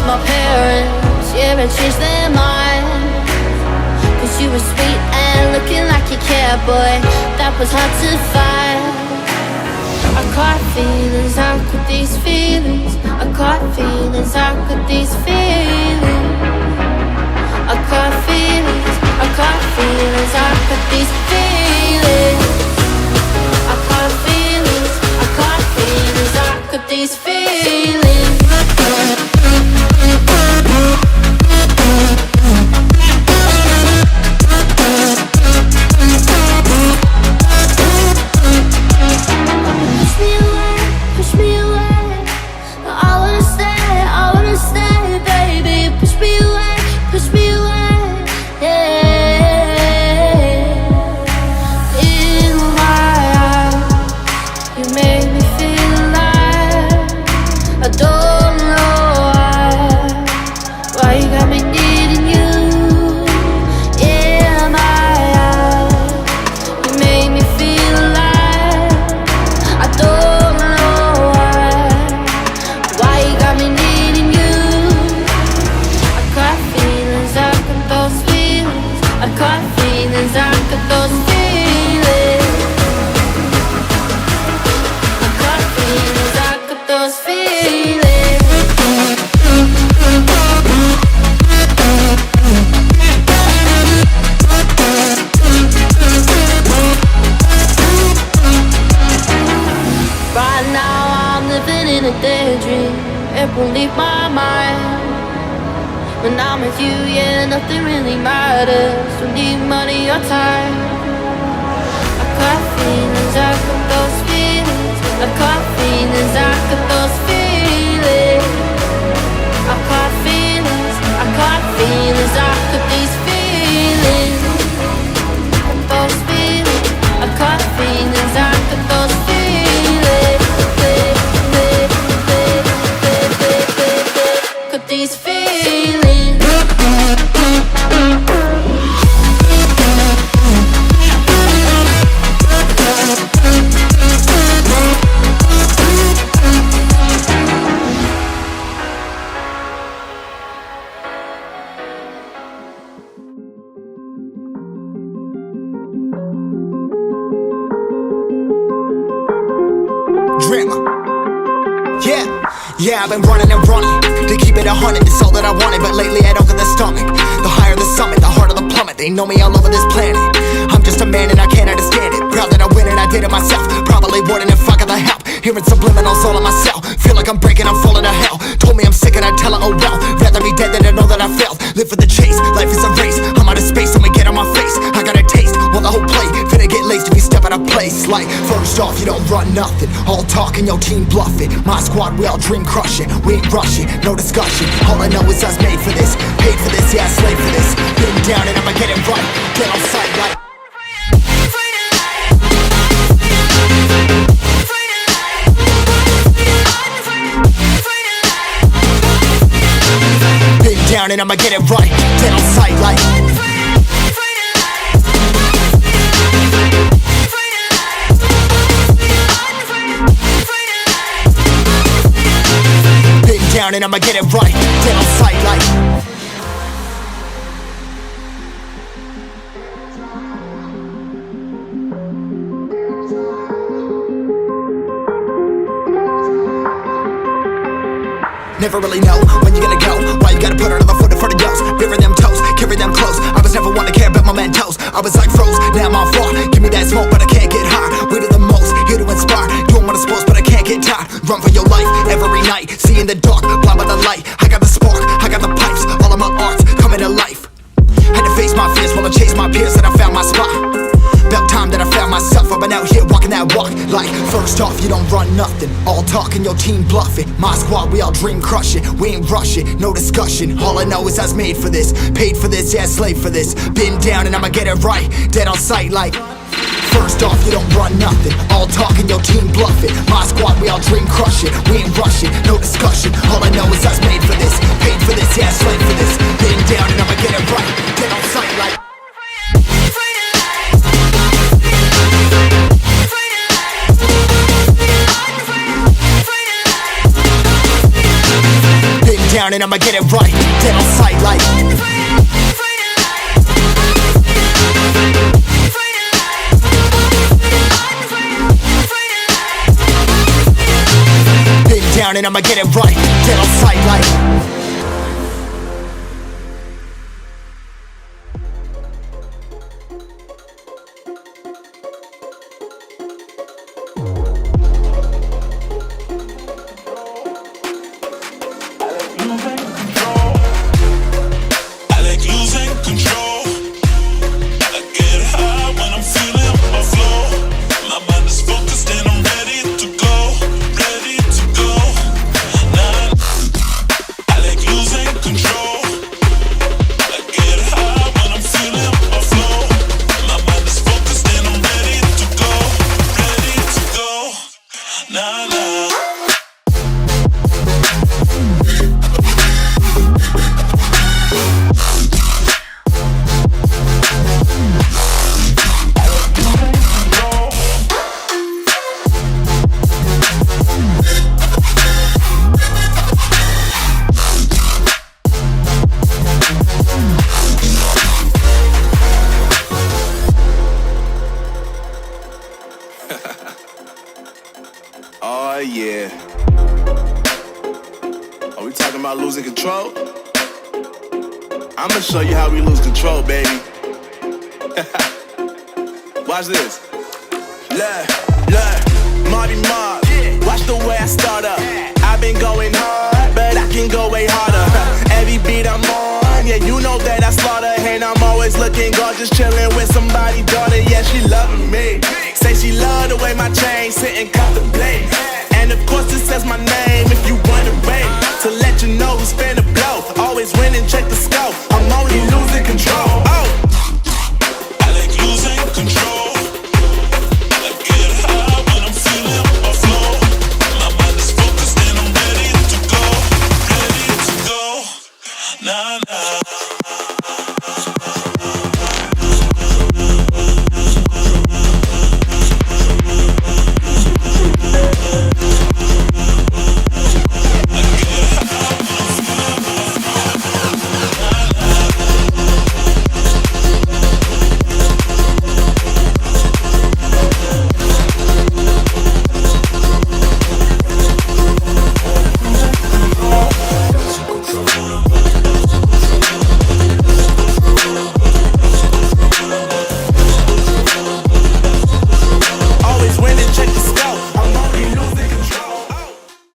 my parents, yeah, I changed their mind. Cause you were sweet and looking like you cared, boy, that was hard to find. I caught feelings, how could these feelings? I caught feelings, how could these feelings? I caught feelings, I caught feelings, how could these feelings? I caught feelings, I caught feelings, how could these feelings? Won't leave my mind. When I'm with you, yeah, nothing really matters. Don't need money or time. I caught feelings, I got those feelings. I caught feelings, I got those feelings. I caught feelings, I caught feelings, I got these feelings. Those feelings, I caught feelings, I got those feelings. These feelings. Yeah, I've been running and running to keep it 100, it's all that I wanted. But lately I don't get the stomach. The higher the summit, the harder the plummet. They know me all over this planet. I'm just a man and I can't understand it. Proud that I win and I did it myself. Probably wouldn't if I got the help. Hearing subliminals all on myself. Feel like I'm breaking, I'm falling to hell. Told me I'm sick and I tell her, oh well. Rather be dead than to know that I failed. Live for the chase, life is a race. I'm out of space, let me get on my face. I got a taste, well the whole plate finna get laced if you step out of place. Like, first off, you don't run nothing. All talk and your team bluff it. My squad, we all dream crushing. We ain't rushing, no discussion. All I know is us made for this. Paid for this, yeah, slave for this. Been down and I'ma get it right. Get on sight like down and I'ma get it right. Dead on sight like been down and I'ma get it right. Dead on sight like never really know when you're gonna go. Why you gotta put another foot in front of yours? Bury them toes, carry them close. I was never one to care about my mentos. I was like froze, now I'm on floor. Give me that smoke, but I can't get high. We do the most, here to inspire. Doing what I'm supposed, but I can't get tired. Run for your life every night. See in the dark, blind by the light. I got the spark, I got the pipes. All of my arts coming to life. Had to face my fears while I chased my peers, and I found my spot. About time that I found myself. I've been out here walking that walk. Like, first off, you don't run nothing. All talk and your team bluffing. My squad, we all dream crushing. We ain't rushing, no discussion. All I know is I was made for this. Paid for this, yeah, slave for this. Been down and I'ma get it right. Dead on sight like first off, you don't run nothing. All talk and your team bluffing. My squad, we all dream crushing. We ain't rushing, no discussion. All I know is I was made for this. Paid for this, yeah, slave for this. Been down and I'ma get it right. Dead on sight like down and I'ma get it down and I'ma get it right. Dead on sight like oh yeah. Are we talking about losing control? I'ma show you how we lose control, baby. Watch this. Look, Marty Mark. Watch the way I start up. I've been going hard, but I can go way harder. Every beat I'm on, yeah, you know that I slaughter. And I'm always looking gorgeous, chilling with somebody's daughter. Yeah, she loving me. Say she love the way my chain sitting.